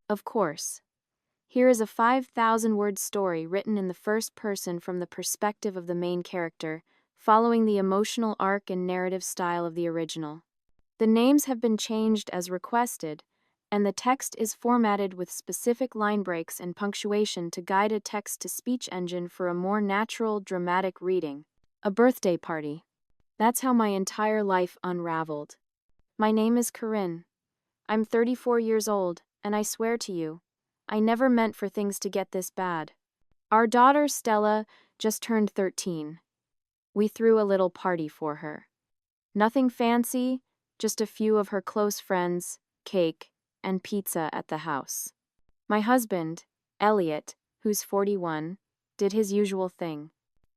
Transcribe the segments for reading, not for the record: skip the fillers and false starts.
Of course. Here is a 5,000-word story written in the first person from the perspective of the main character, following the emotional arc and narrative style of the original. The names have been changed as requested, and the text is formatted with specific line breaks and punctuation to guide a text-to-speech engine for a more natural, dramatic reading. A birthday party. That's how my entire life unraveled. My name is Corinne. I'm 34 years old, and I swear to you, I never meant for things to get this bad. Our daughter, Stella, just turned 13. We threw a little party for her. Nothing fancy, just a few of her close friends, cake, and pizza at the house. My husband, Elliot, who's 41, did his usual thing.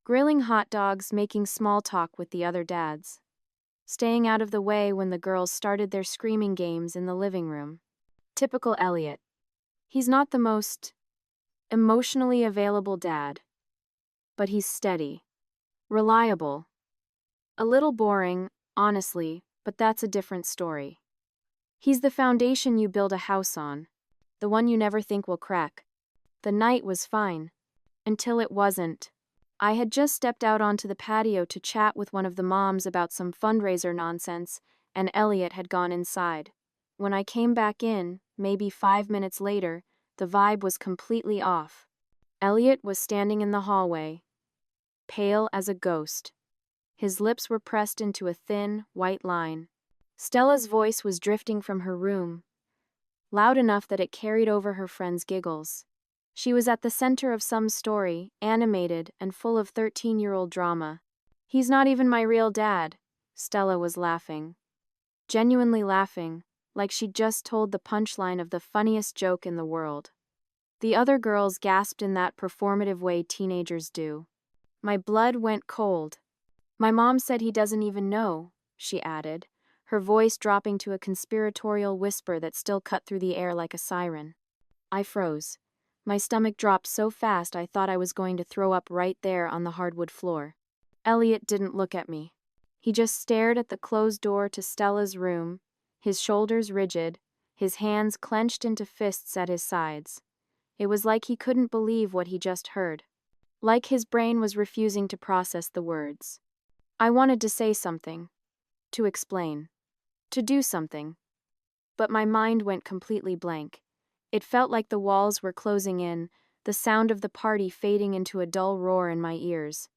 Grilling hot dogs, making small talk with the other dads. Staying out of the way when the girls started their screaming games in the living room. Typical Elliot. He's not the most emotionally available dad, but he's steady, reliable. A little boring, honestly, but that's a different story. He's the foundation you build a house on, the one you never think will crack. The night was fine, until it wasn't. I had just stepped out onto the patio to chat with one of the moms about some fundraiser nonsense, and Elliot had gone inside. When I came back in, maybe 5 minutes later, the vibe was completely off. Elliot was standing in the hallway, pale as a ghost. His lips were pressed into a thin, white line. Stella's voice was drifting from her room, loud enough that it carried over her friends' giggles. She was at the center of some story, animated and full of 13-year-old drama. He's not even my real dad, Stella was laughing. Genuinely laughing, like she'd just told the punchline of the funniest joke in the world. The other girls gasped in that performative way teenagers do. My blood went cold. My mom said he doesn't even know, she added, her voice dropping to a conspiratorial whisper that still cut through the air like a siren. I froze. My stomach dropped so fast I thought I was going to throw up right there on the hardwood floor. Elliot didn't look at me. He just stared at the closed door to Stella's room, his shoulders rigid, his hands clenched into fists at his sides. It was like he couldn't believe what he just heard. Like his brain was refusing to process the words. I wanted to say something. To explain. To do something. But my mind went completely blank. It felt like the walls were closing in, the sound of the party fading into a dull roar in my ears.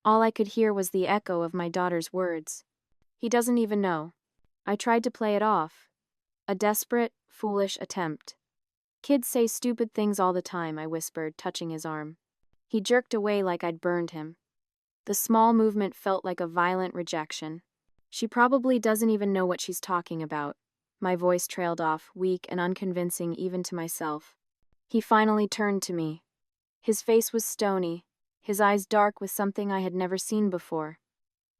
All I could hear was the echo of my daughter's words. He doesn't even know. I tried to play it off. A desperate, foolish attempt. Kids say stupid things all the time, I whispered, touching his arm. He jerked away like I'd burned him. The small movement felt like a violent rejection. She probably doesn't even know what she's talking about. My voice trailed off, weak and unconvincing even to myself. He finally turned to me. His face was stony, his eyes dark with something I had never seen before.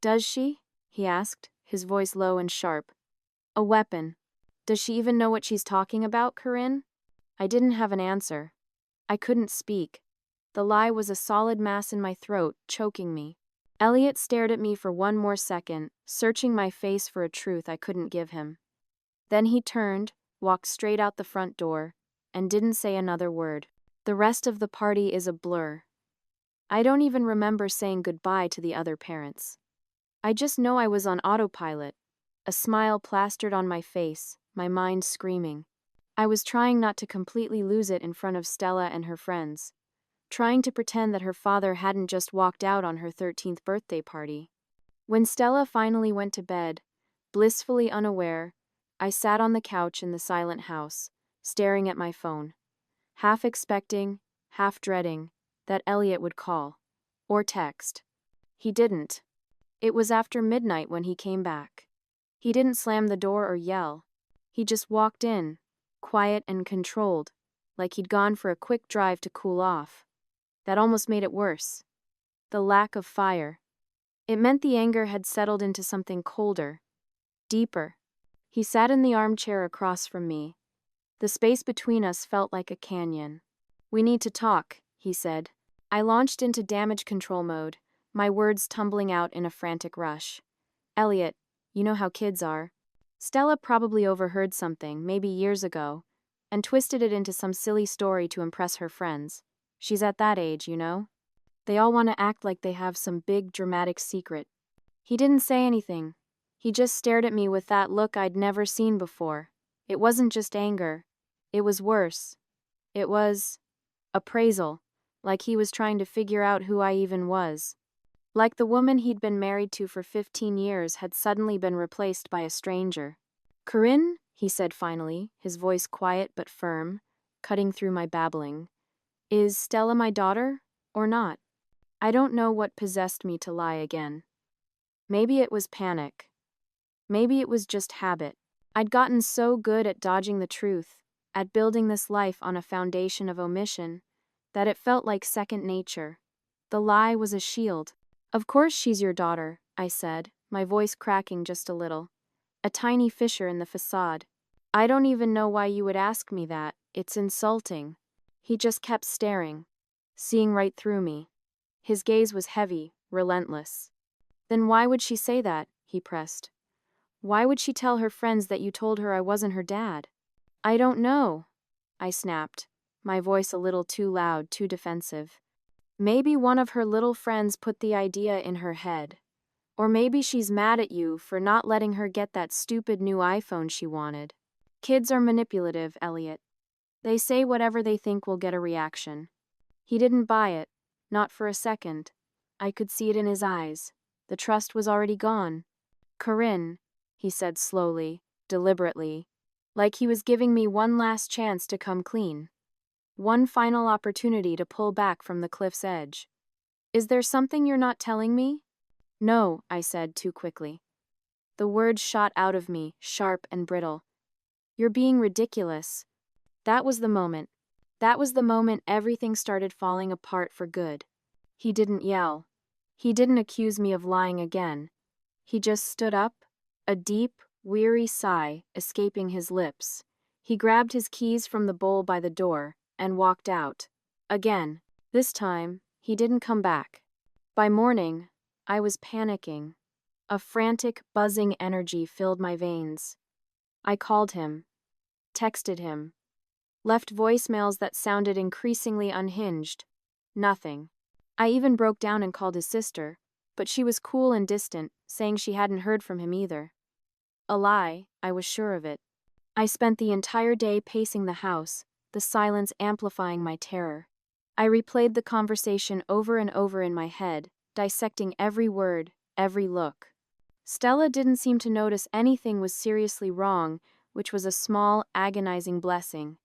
Does she? He asked, his voice low and sharp. A weapon. Does she even know what she's talking about, Corinne? I didn't have an answer. I couldn't speak. The lie was a solid mass in my throat, choking me. Elliot stared at me for one more second, searching my face for a truth I couldn't give him. Then he turned, walked straight out the front door, and didn't say another word. The rest of the party is a blur. I don't even remember saying goodbye to the other parents. I just know I was on autopilot, a smile plastered on my face, my mind screaming. I was trying not to completely lose it in front of Stella and her friends, trying to pretend that her father hadn't just walked out on her 13th birthday party. When Stella finally went to bed, blissfully unaware, I sat on the couch in the silent house, staring at my phone, half expecting, half dreading, that Elliot would call, or text. He didn't. It was after midnight when he came back. He didn't slam the door or yell. He just walked in, quiet and controlled, like he'd gone for a quick drive to cool off. That almost made it worse. The lack of fire. It meant the anger had settled into something colder, deeper. He sat in the armchair across from me. The space between us felt like a canyon. We need to talk, he said. I launched into damage control mode, my words tumbling out in a frantic rush. Elliot, you know how kids are. Stella probably overheard something, maybe years ago, and twisted it into some silly story to impress her friends. She's at that age, you know? They all want to act like they have some big dramatic secret. He didn't say anything. He just stared at me with that look I'd never seen before. It wasn't just anger. It was worse. It was appraisal, like he was trying to figure out who I even was. Like the woman he'd been married to for 15 years had suddenly been replaced by a stranger. "Corinne," he said finally, his voice quiet but firm, cutting through my babbling. "Is Stella my daughter, or not?" I don't know what possessed me to lie again. Maybe it was panic. Maybe it was just habit. I'd gotten so good at dodging the truth, at building this life on a foundation of omission, that it felt like second nature. The lie was a shield. "Of course she's your daughter," I said, my voice cracking just a little. A tiny fissure in the facade. "I don't even know why you would ask me that. It's insulting." He just kept staring, seeing right through me. His gaze was heavy, relentless. "Then why would she say that?" he pressed. "Why would she tell her friends that you told her I wasn't her dad?" "I don't know," I snapped, my voice a little too loud, too defensive. "Maybe one of her little friends put the idea in her head. Or maybe she's mad at you for not letting her get that stupid new iPhone she wanted. Kids are manipulative, Elliot. They say whatever they think will get a reaction." He didn't buy it, not for a second. I could see it in his eyes. The trust was already gone. "Corinne," he said slowly, deliberately, like he was giving me one last chance to come clean. One final opportunity to pull back from the cliff's edge. "Is there something you're not telling me?" "No," I said too quickly. The words shot out of me, sharp and brittle. "You're being ridiculous." That was the moment. That was the moment everything started falling apart for good. He didn't yell. He didn't accuse me of lying again. He just stood up, a deep, weary sigh escaping his lips. He grabbed his keys from the bowl by the door and walked out. Again. This time, he didn't come back. By morning, I was panicking. A frantic, buzzing energy filled my veins. I called him, texted him, left voicemails that sounded increasingly unhinged. Nothing. I even broke down and called his sister, but she was cool and distant, saying she hadn't heard from him either. A lie, I was sure of it. I spent the entire day pacing the house, the silence amplifying my terror. I replayed the conversation over and over in my head, dissecting every word, every look. Stella didn't seem to notice anything was seriously wrong, which was a small, agonizing blessing.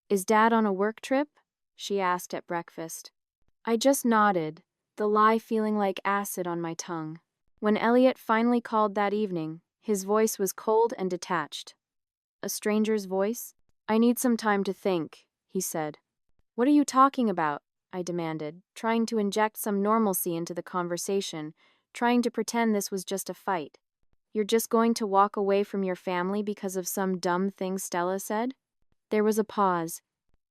"Is Dad on a work trip?" she asked at breakfast. I just nodded, the lie feeling like acid on my tongue. When Elliot finally called that evening, his voice was cold and detached. A stranger's voice? "I need some time to think," he said. "What are you talking about?" I demanded, trying to inject some normalcy into the conversation, trying to pretend this was just a fight. "You're just going to walk away from your family because of some dumb thing Stella said?" There was a pause.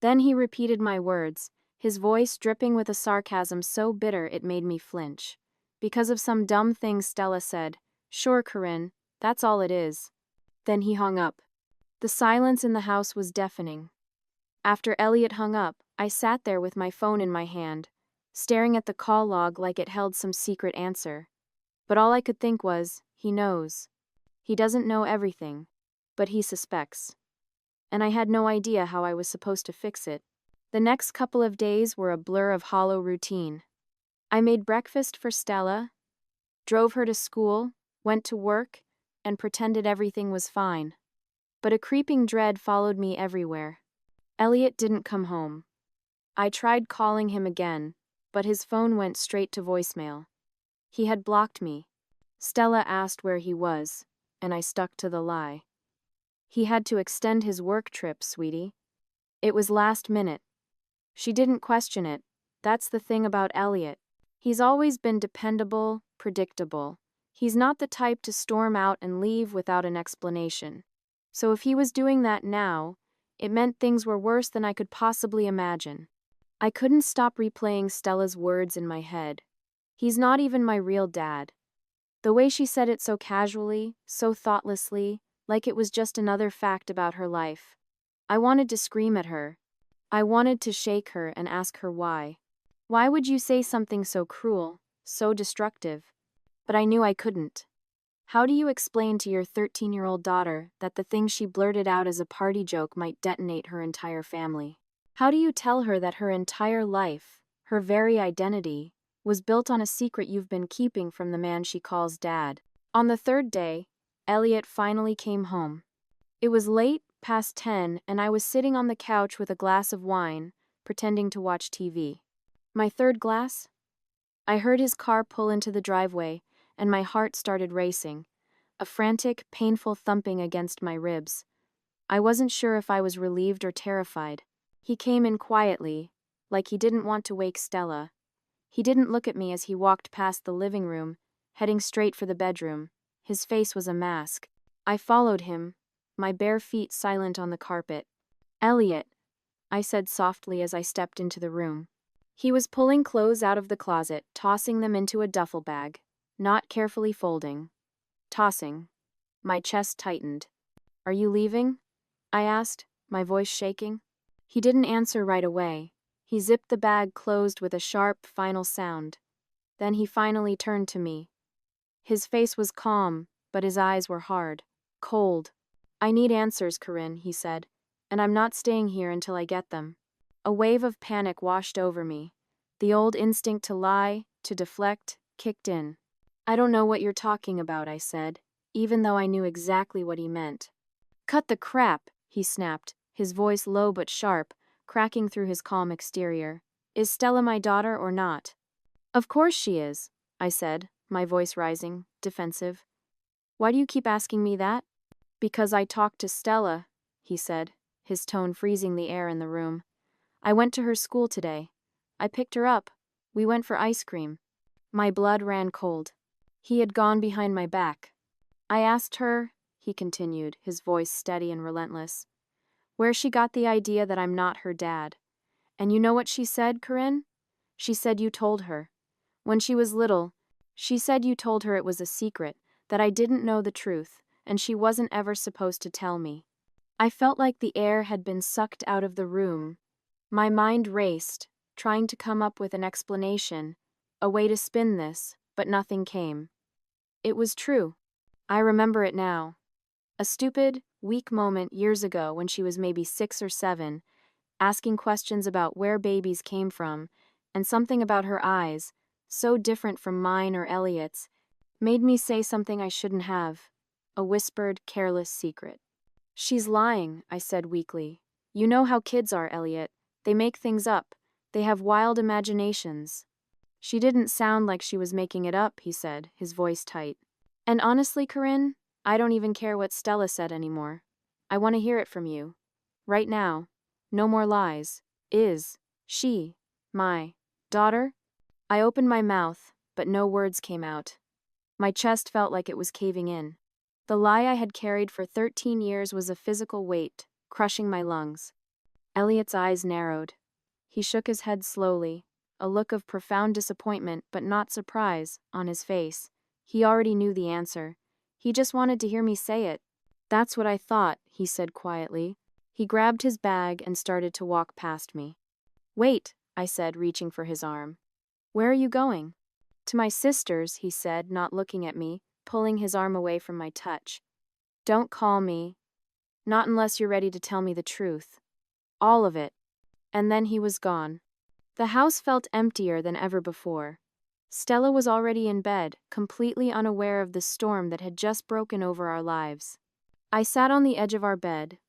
Then he repeated my words, his voice dripping with a sarcasm so bitter it made me flinch. "Because of some dumb thing Stella said. Sure, Corinne, that's all it is." Then he hung up. The silence in the house was deafening. After Elliot hung up, I sat there with my phone in my hand, staring at the call log like it held some secret answer. But all I could think was, he knows. He doesn't know everything, but he suspects. And I had no idea how I was supposed to fix it. The next couple of days were a blur of hollow routine. I made breakfast for Stella, drove her to school, went to work, and pretended everything was fine. But a creeping dread followed me everywhere. Elliot didn't come home. I tried calling him again, but his phone went straight to voicemail. He had blocked me. Stella asked where he was, and I stuck to the lie. He had to extend his work trip, sweetie. It was last minute. She didn't question it. That's the thing about Elliot. He's always been dependable, predictable. He's not the type to storm out and leave without an explanation. So if he was doing that now, it meant things were worse than I could possibly imagine. I couldn't stop replaying Stella's words in my head. "He's not even my real dad." The way she said it so casually, so thoughtlessly, like it was just another fact about her life. I wanted to scream at her. I wanted to shake her and ask her why. Why would you say something so cruel, so destructive? But I knew I couldn't. How do you explain to your 13-year-old daughter that the thing she blurted out as a party joke might detonate her entire family? How do you tell her that her entire life, her very identity, was built on a secret you've been keeping from the man she calls Dad? On the third day, Elliot finally came home. It was late, past 10, and I was sitting on the couch with a glass of wine, pretending to watch TV. My third glass? I heard his car pull into the driveway, and my heart started racing, a frantic, painful thumping against my ribs. I wasn't sure if I was relieved or terrified. He came in quietly, like he didn't want to wake Stella. He didn't look at me as he walked past the living room, heading straight for the bedroom. His face was a mask. I followed him, my bare feet silent on the carpet. "Elliot," I said softly as I stepped into the room. He was pulling clothes out of the closet, tossing them into a duffel bag, not carefully folding. Tossing. My chest tightened. "Are you leaving?" I asked, my voice shaking. He didn't answer right away. He zipped the bag closed with a sharp, final sound. Then he finally turned to me. His face was calm, but his eyes were hard, cold. "I need answers, Corinne," he said, "and I'm not staying here until I get them." A wave of panic washed over me. The old instinct to lie, to deflect, kicked in. "I don't know what you're talking about," I said, even though I knew exactly what he meant. "Cut the crap," he snapped, his voice low but sharp, cracking through his calm exterior. "Is Stella my daughter or not?" "Of course she is," I said, my voice rising, defensive. "Why do you keep asking me that?" "Because I talked to Stella," he said, his tone freezing the air in the room. "I went to her school today. I picked her up. We went for ice cream." My blood ran cold. He had gone behind my back. "I asked her," he continued, his voice steady and relentless, "where she got the idea that I'm not her dad. And you know what she said, Corinne? She said you told her. When she was little, she said you told her it was a secret, that I didn't know the truth, and she wasn't ever supposed to tell me." I felt like the air had been sucked out of the room. My mind raced, trying to come up with an explanation, a way to spin this, but nothing came. It was true. I remember it now. A stupid, weak moment years ago when she was maybe 6 or 7, asking questions about where babies came from, and something about her eyes, so different from mine or Elliot's, made me say something I shouldn't have. A whispered, careless secret. "She's lying," I said weakly. "You know how kids are, Elliot. They make things up. They have wild imaginations." "She didn't sound like she was making it up," he said, his voice tight. "And honestly, Corinne, I don't even care what Stella said anymore. I want to hear it from you. Right now. No more lies. Is she my daughter?" I opened my mouth, but no words came out. My chest felt like it was caving in. The lie I had carried for 13 years was a physical weight, crushing my lungs. Elliot's eyes narrowed. He shook his head slowly, a look of profound disappointment but not surprise on his face. He already knew the answer. He just wanted to hear me say it. "That's what I thought," he said quietly. He grabbed his bag and started to walk past me. "Wait," I said, reaching for his arm. "Where are you going?" "To my sister's," he said, not looking at me, pulling his arm away from my touch. "Don't call me. Not unless you're ready to tell me the truth. All of it." And then he was gone. The house felt emptier than ever before. Stella was already in bed, completely unaware of the storm that had just broken over our lives. I sat on the edge of our bed,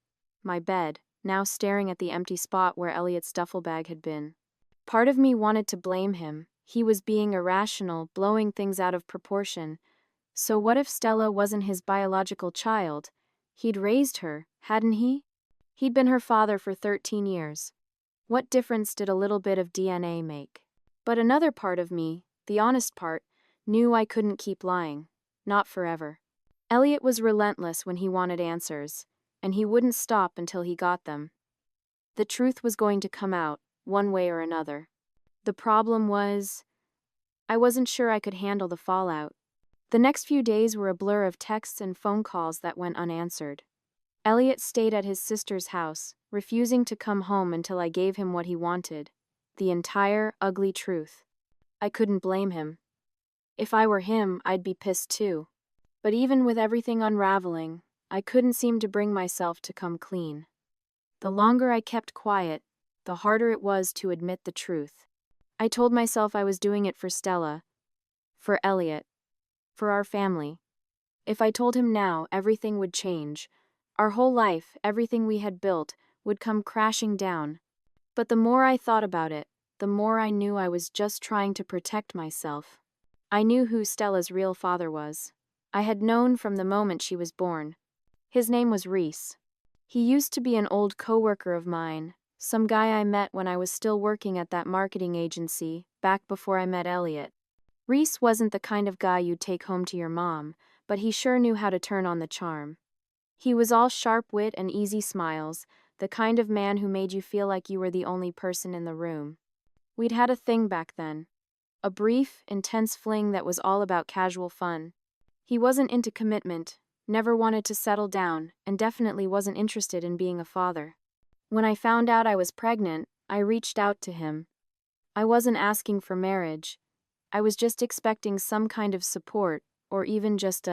my bed, now staring at the empty spot where Elliot's duffel bag had been. Part of me wanted to blame him. He was being irrational, blowing things out of proportion. So what if Stella wasn't his biological child? He'd raised her, hadn't he? He'd been her father for 13 years. What difference did a little bit of DNA make? But another part of me, the honest part, knew I couldn't keep lying. Not forever. Elliot was relentless when he wanted answers, and he wouldn't stop until he got them. The truth was going to come out, one way or another. The problem was, I wasn't sure I could handle the fallout. The next few days were a blur of texts and phone calls that went unanswered. Elliot stayed at his sister's house, refusing to come home until I gave him what he wanted. The entire, ugly truth. I couldn't blame him. If I were him, I'd be pissed too. But even with everything unraveling, I couldn't seem to bring myself to come clean. The longer I kept quiet, the harder it was to admit the truth. I told myself I was doing it for Stella, for Elliot, for our family. If I told him now, everything would change. Our whole life, everything we had built, would come crashing down. But the more I thought about it, the more I knew I was just trying to protect myself. I knew who Stella's real father was. I had known from the moment she was born. His name was Reese. He used to be an old coworker of mine, some guy I met when I was still working at that marketing agency, back before I met Elliot. Reese wasn't the kind of guy you'd take home to your mom, but he sure knew how to turn on the charm. He was all sharp wit and easy smiles, the kind of man who made you feel like you were the only person in the room. We'd had a thing back then. A brief, intense fling that was all about casual fun. He wasn't into commitment, never wanted to settle down, and definitely wasn't interested in being a father. When I found out I was pregnant, I reached out to him. I wasn't asking for marriage. I was just expecting some kind of support, or even just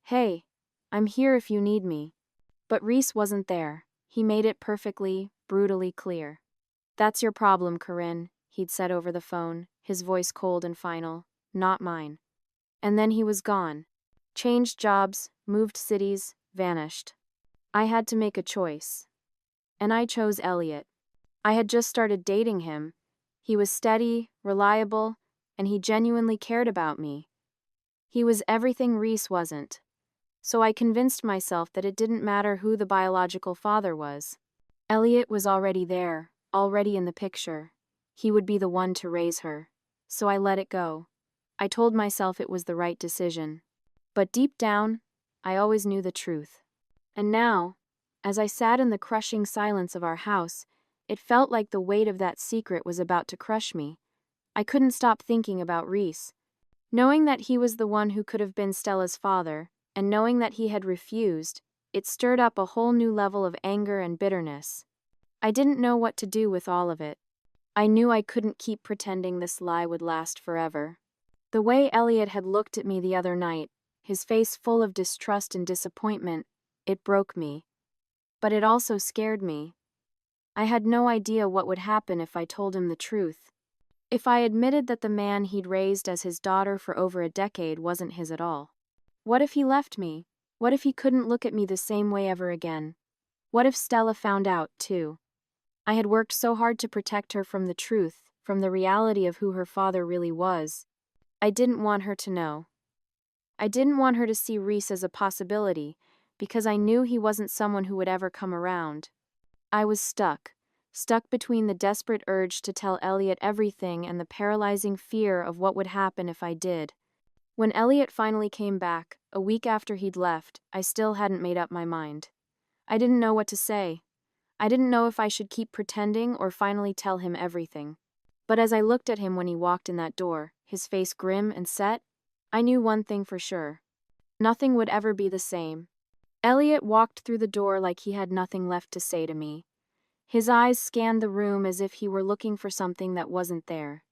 hey, I'm here if you need me. But Reese wasn't there. He made it perfectly, brutally clear. That's your problem, Corinne, he'd said over the phone, his voice cold and final, not mine. And then he was gone. Changed jobs, moved cities, vanished. I had to make a choice. And I chose Elliot. I had just started dating him. He was steady, reliable, and he genuinely cared about me. He was everything Reese wasn't. So I convinced myself that it didn't matter who the biological father was. Elliot was already there, already in the picture. He would be the one to raise her. So I let it go. I told myself it was the right decision. But deep down, I always knew the truth. And now, as I sat in the crushing silence of our house, it felt like the weight of that secret was about to crush me. I couldn't stop thinking about Reese. Knowing that he was the one who could have been Stella's father, and knowing that he had refused, it stirred up a whole new level of anger and bitterness. I didn't know what to do with all of it. I knew I couldn't keep pretending this lie would last forever. The way Elliot had looked at me the other night, his face full of distrust and disappointment, it broke me. But it also scared me. I had no idea what would happen if I told him the truth. If I admitted that the man he'd raised as his daughter for over a decade wasn't his at all. What if he left me? What if he couldn't look at me the same way ever again? What if Stella found out, too? I had worked so hard to protect her from the truth, from the reality of who her father really was. I didn't want her to know. I didn't want her to see Reese as a possibility, because I knew he wasn't someone who would ever come around. I was stuck between the desperate urge to tell Elliot everything and the paralyzing fear of what would happen if I did. When Elliot finally came back, a week after he'd left, I still hadn't made up my mind. I didn't know what to say. I didn't know if I should keep pretending or finally tell him everything. But as I looked at him when he walked in that door, his face grim and set, I knew one thing for sure. Nothing would ever be the same. Elliot walked through the door like he had nothing left to say to me. His eyes scanned the room as if he were looking for something that wasn't there.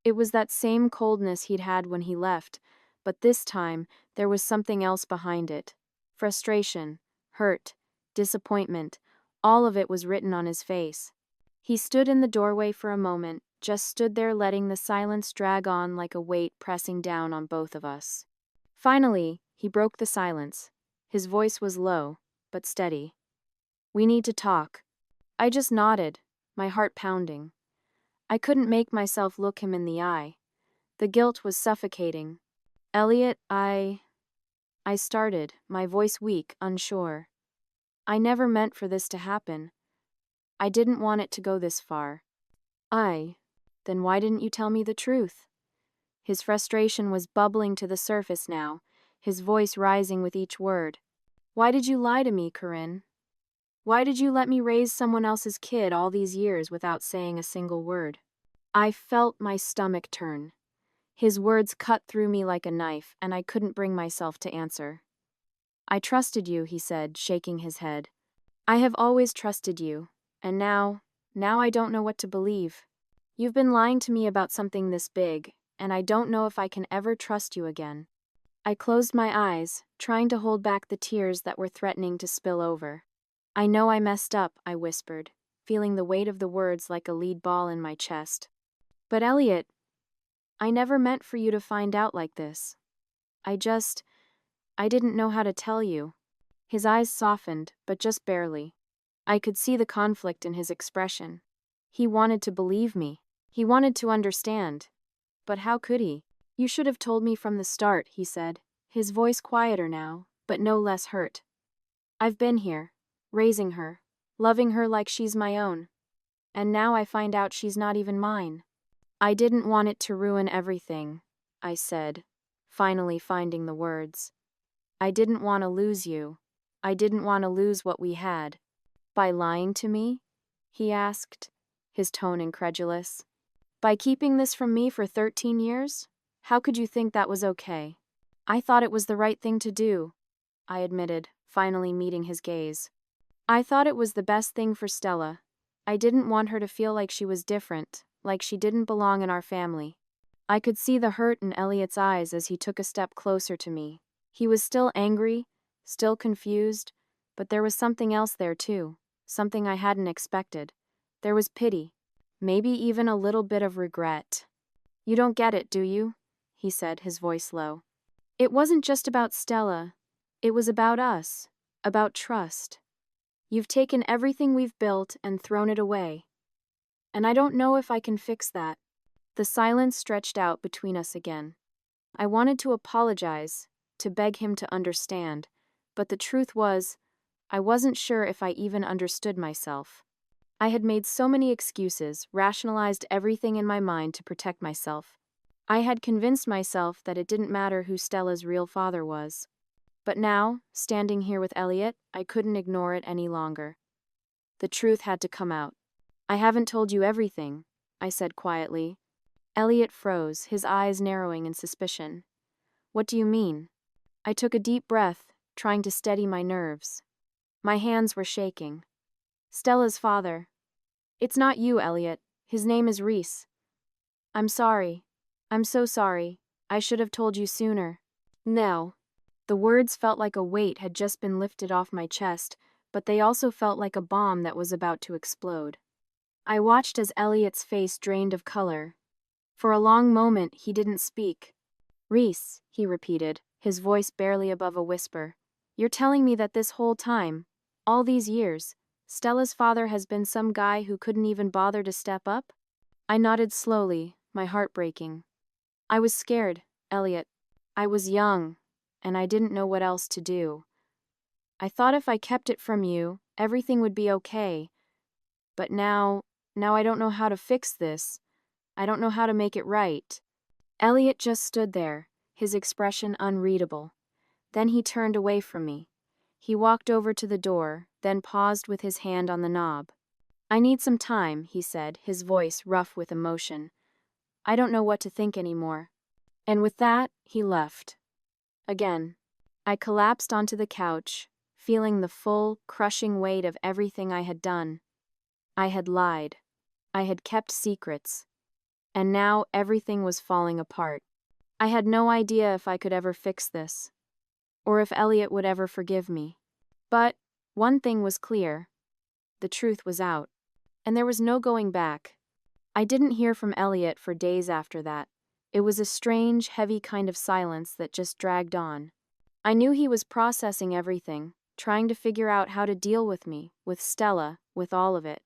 It was that same coldness he'd had when he left, but this time, there was something else behind it. Frustration, hurt, disappointment, all of it was written on his face. He stood in the doorway for a moment, just stood there letting the silence drag on like a weight pressing down on both of us. Finally, he broke the silence. His voice was low, but steady. "We need to talk." I just nodded, my heart pounding. I couldn't make myself look him in the eye. The guilt was suffocating. "Elliot, I started, my voice weak, unsure. "I never meant for this to happen. I didn't want it to go this far." Then why didn't you tell me the truth?" His frustration was bubbling to the surface now, his voice rising with each word. "Why did you lie to me, Corinne? Why did you let me raise someone else's kid all these years without saying a single word?" I felt my stomach turn. His words cut through me like a knife, and I couldn't bring myself to answer. I trusted you, he said, shaking his head. I have always trusted you, and now I don't know what to believe. You've been lying to me about something this big, and I don't know if I can ever trust you again. I closed my eyes, trying to hold back the tears that were threatening to spill over. I know I messed up, I whispered, feeling the weight of the words like a lead ball in my chest. But Elliot, I never meant for you to find out like this. I didn't know how to tell you. His eyes softened, but just barely. I could see the conflict in his expression. He wanted to believe me. He wanted to understand. But how could he? You should have told me from the start, he said, his voice quieter now, but no less hurt. I've been here, raising her, loving her like she's my own. And now I find out she's not even mine. I didn't want it to ruin everything, I said, finally finding the words. I didn't want to lose you. I didn't want to lose what we had. By lying to me? He asked, his tone incredulous. By keeping this from me for 13 years? How could you think that was okay? I thought it was the right thing to do, I admitted, finally meeting his gaze. I thought it was the best thing for Stella. I didn't want her to feel like she was different, like she didn't belong in our family. I could see the hurt in Elliot's eyes as he took a step closer to me. He was still angry, still confused, but there was something else there too, something I hadn't expected. There was pity, maybe even a little bit of regret. You don't get it, do you? He said, his voice low. It wasn't just about Stella. It was about us, about trust. You've taken everything we've built and thrown it away. And I don't know if I can fix that. The silence stretched out between us again. I wanted to apologize, to beg him to understand, but the truth was, I wasn't sure if I even understood myself. I had made so many excuses, rationalized everything in my mind to protect myself. I had convinced myself that it didn't matter who Stella's real father was. But now, standing here with Elliot, I couldn't ignore it any longer. The truth had to come out. I haven't told you everything, I said quietly. Elliot froze, his eyes narrowing in suspicion. What do you mean? I took a deep breath, trying to steady my nerves. My hands were shaking. Stella's father. It's not you, Elliot. His name is Reese. I'm sorry. I'm so sorry. I should have told you sooner. No. The words felt like a weight had just been lifted off my chest, but they also felt like a bomb that was about to explode. I watched as Elliot's face drained of color. For a long moment, he didn't speak. Reese, he repeated, his voice barely above a whisper. You're telling me that this whole time, all these years, Stella's father has been some guy who couldn't even bother to step up? I nodded slowly, my heart breaking. I was scared, Elliot. I was young, and I didn't know what else to do. I thought if I kept it from you, everything would be okay. But now I don't know how to fix this. I don't know how to make it right. Elliot just stood there, his expression unreadable. Then he turned away from me. He walked over to the door, then paused with his hand on the knob. I need some time, he said, his voice rough with emotion. I don't know what to think anymore. And with that, he left. Again. I collapsed onto the couch, feeling the full, crushing weight of everything I had done. I had lied. I had kept secrets. And now everything was falling apart. I had no idea if I could ever fix this, or if Elliot would ever forgive me. But one thing was clear. The truth was out. And there was no going back. I didn't hear from Elliot for days after that. It was a strange, heavy kind of silence that just dragged on. I knew he was processing everything, trying to figure out how to deal with me, with Stella, with all of it.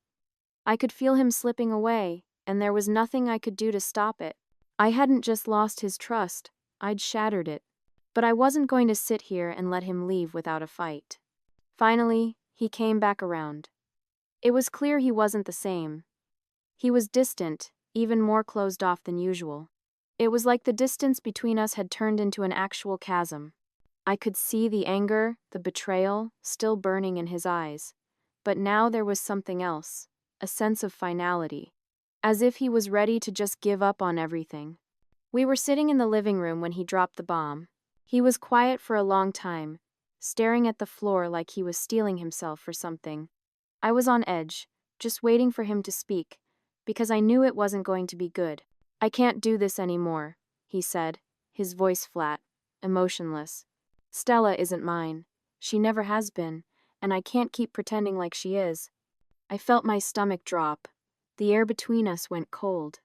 I could feel him slipping away, and there was nothing I could do to stop it. I hadn't just lost his trust, I'd shattered it. But I wasn't going to sit here and let him leave without a fight. Finally, he came back around. It was clear he wasn't the same. He was distant, even more closed off than usual. It was like the distance between us had turned into an actual chasm. I could see the anger, the betrayal, still burning in his eyes. But now there was something else, a sense of finality, as if he was ready to just give up on everything. We were sitting in the living room when he dropped the bomb. He was quiet for a long time, staring at the floor like he was steeling himself for something. I was on edge, just waiting for him to speak, because I knew it wasn't going to be good. "I can't do this anymore," he said, his voice flat, emotionless. "Stella isn't mine. She never has been, and I can't keep pretending like she is." I felt my stomach drop. The air between us went cold.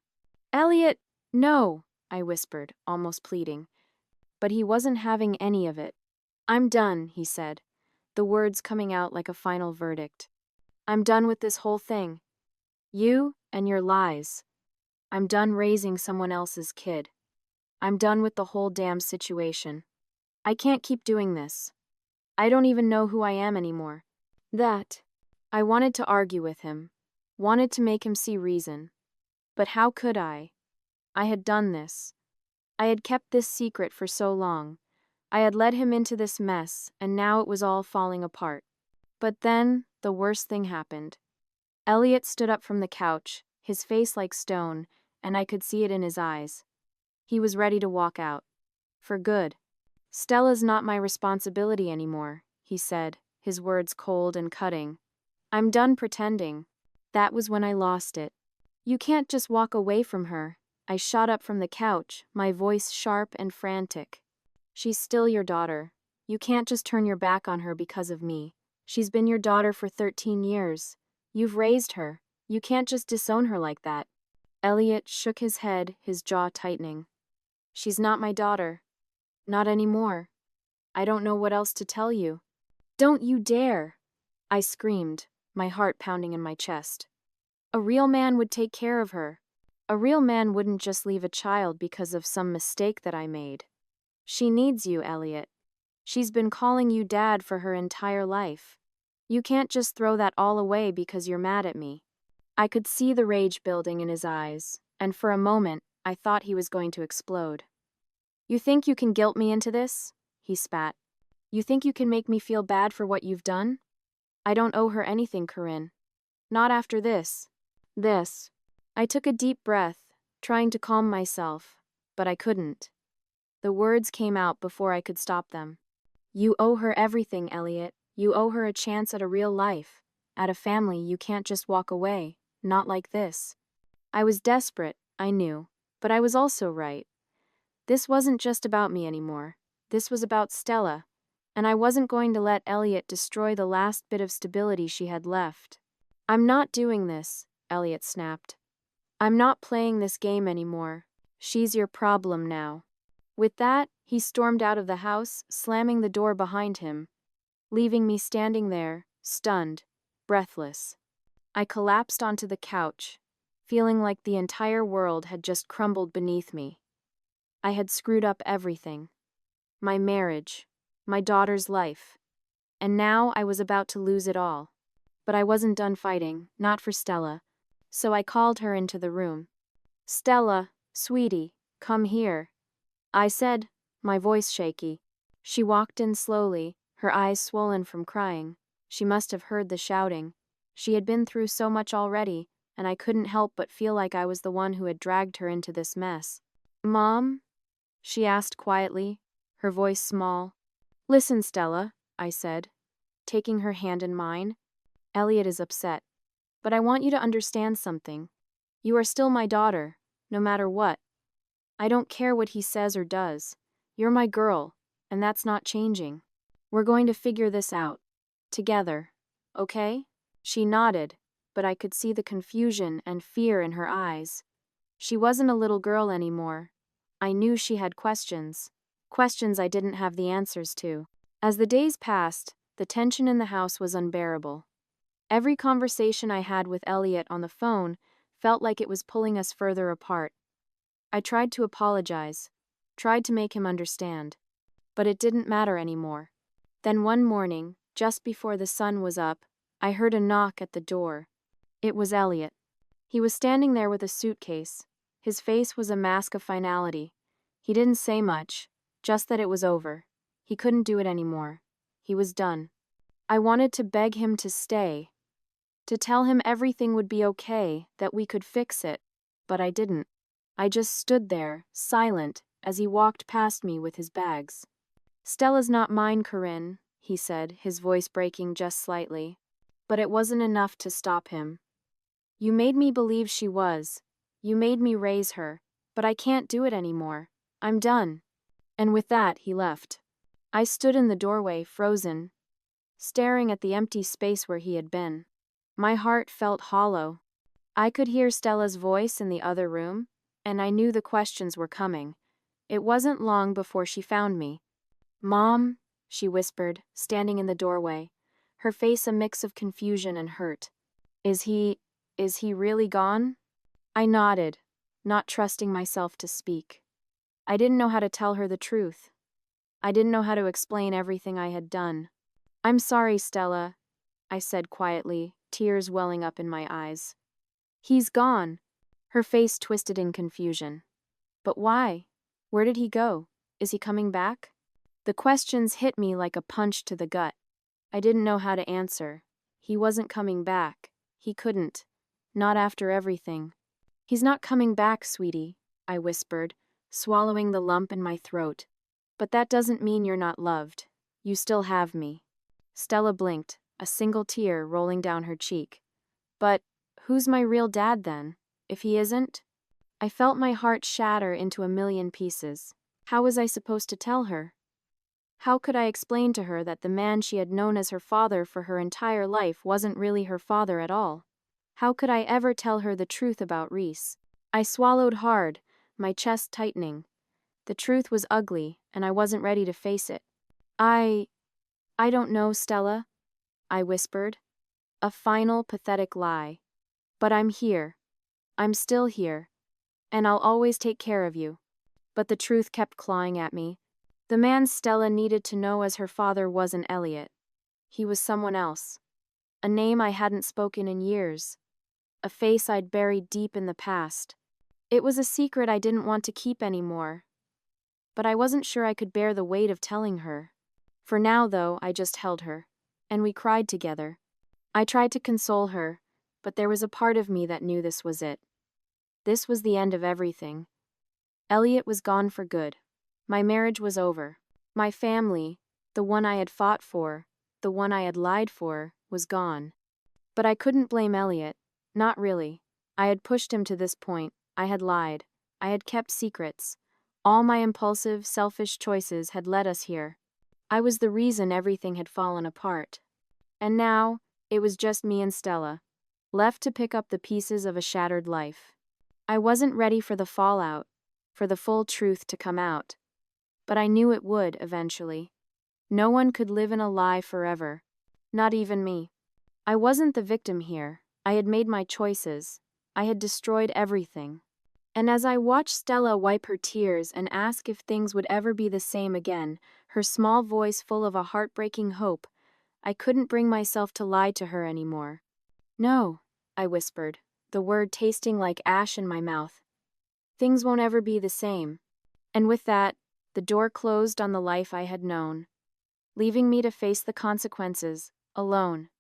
"Elliot, no," I whispered, almost pleading. But he wasn't having any of it. "I'm done," he said, the words coming out like a final verdict. "I'm done with this whole thing. You and your lies. I'm done raising someone else's kid. I'm done with the whole damn situation. I can't keep doing this. I don't even know who I am anymore." That. I wanted to argue with him, wanted to make him see reason. But how could I? I had done this. I had kept this secret for so long. I had led him into this mess, and now it was all falling apart. But then, the worst thing happened. Elliot stood up from the couch, his face like stone, and I could see it in his eyes. He was ready to walk out. For good. "Stella's not my responsibility anymore," he said, his words cold and cutting. "I'm done pretending." That was when I lost it. "You can't just walk away from her." I shot up from the couch, my voice sharp and frantic. "She's still your daughter. You can't just turn your back on her because of me. She's been your daughter for 13 years. You've raised her. You can't just disown her like that." Elliot shook his head, his jaw tightening. "She's not my daughter. Not anymore. I don't know what else to tell you." "Don't you dare!" I screamed, my heart pounding in my chest. "A real man would take care of her. A real man wouldn't just leave a child because of some mistake that I made. She needs you, Elliot. She's been calling you dad for her entire life. You can't just throw that all away because you're mad at me." I could see the rage building in his eyes, and for a moment, I thought he was going to explode. "You think you can guilt me into this?" he spat. "You think you can make me feel bad for what you've done? I don't owe her anything, Corinne. Not after this. This." I took a deep breath, trying to calm myself, but I couldn't. The words came out before I could stop them. "You owe her everything, Elliot. You owe her a chance at a real life. At a family. You can't just walk away. Not like this." I was desperate, I knew, but I was also right. This wasn't just about me anymore. This was about Stella, and I wasn't going to let Elliot destroy the last bit of stability she had left. "I'm not doing this," Elliot snapped. "I'm not playing this game anymore. She's your problem now." With that, he stormed out of the house, slamming the door behind him, leaving me standing there, stunned, breathless. I collapsed onto the couch, feeling like the entire world had just crumbled beneath me. I had screwed up everything. My marriage, my daughter's life, and now I was about to lose it all. But I wasn't done fighting, not for Stella, so I called her into the room. "Stella, sweetie, come here," I said, my voice shaky. She walked in slowly, her eyes swollen from crying. She must have heard the shouting. She had been through so much already, and I couldn't help but feel like I was the one who had dragged her into this mess. "Mom?" she asked quietly, her voice small. "Listen, Stella," I said, taking her hand in mine. "Elliot is upset, but I want you to understand something. You are still my daughter, no matter what. I don't care what he says or does. You're my girl, and that's not changing. We're going to figure this out. Together. Okay?" She nodded, but I could see the confusion and fear in her eyes. She wasn't a little girl anymore. I knew she had questions. Questions I didn't have the answers to. As the days passed, the tension in the house was unbearable. Every conversation I had with Elliot on the phone felt like it was pulling us further apart. I tried to apologize, tried to make him understand, but it didn't matter anymore. Then one morning, just before the sun was up, I heard a knock at the door. It was Elliot. He was standing there with a suitcase. His face was a mask of finality. He didn't say much, just that it was over. He couldn't do it anymore. He was done. I wanted to beg him to stay, to tell him everything would be okay, that we could fix it, but I didn't. I just stood there, silent, as he walked past me with his bags. "Stella's not mine, Corinne. he said, his voice breaking just slightly. But it wasn't enough to stop him. You made me believe she was. You made me raise her. But I can't do it anymore. I'm done. And with that, he left. I stood in the doorway, frozen, staring at the empty space where he had been. My heart felt hollow. I could hear Stella's voice in the other room, and I knew the questions were coming. It wasn't long before she found me. "Mom," she whispered, standing in the doorway, her face a mix of confusion and hurt. Is he really gone?" I nodded, not trusting myself to speak. I didn't know how to tell her the truth. I didn't know how to explain everything I had done. "I'm sorry, Stella," I said quietly, tears welling up in my eyes. "He's gone." Her face twisted in confusion. "But why? Where did he go? Is he coming back?" The questions hit me like a punch to the gut. I didn't know how to answer. He wasn't coming back. He couldn't. Not after everything. "He's not coming back, sweetie," I whispered, swallowing the lump in my throat. "But that doesn't mean you're not loved. You still have me." Stella blinked, a single tear rolling down her cheek. "But who's my real dad then, if he isn't?" I felt my heart shatter into a million pieces. How was I supposed to tell her? How could I explain to her that the man she had known as her father for her entire life wasn't really her father at all? How could I ever tell her the truth about Reese? I swallowed hard, my chest tightening. The truth was ugly, and I wasn't ready to face it. I don't know, Stella," I whispered. A final, pathetic lie. "But I'm here. I'm still here. And I'll always take care of you." But the truth kept clawing at me. The man Stella needed to know as her father wasn't Elliot. He was someone else. A name I hadn't spoken in years. A face I'd buried deep in the past. It was a secret I didn't want to keep anymore. But I wasn't sure I could bear the weight of telling her. For now, though, I just held her. And we cried together. I tried to console her, but there was a part of me that knew this was it. This was the end of everything. Elliot was gone for good. My marriage was over. My family, the one I had fought for, the one I had lied for, was gone. But I couldn't blame Elliot. Not really. I had pushed him to this point. I had lied. I had kept secrets. All my impulsive, selfish choices had led us here. I was the reason everything had fallen apart. And now, it was just me and Stella, left to pick up the pieces of a shattered life. I wasn't ready for the fallout, for the full truth to come out. But I knew it would, eventually. No one could live in a lie forever. Not even me. I wasn't the victim here. I had made my choices. I had destroyed everything. And as I watched Stella wipe her tears and ask if things would ever be the same again, her small voice full of a heartbreaking hope, I couldn't bring myself to lie to her anymore. "No," I whispered, the word tasting like ash in my mouth. "Things won't ever be the same." And with that, the door closed on the life I had known, leaving me to face the consequences, alone.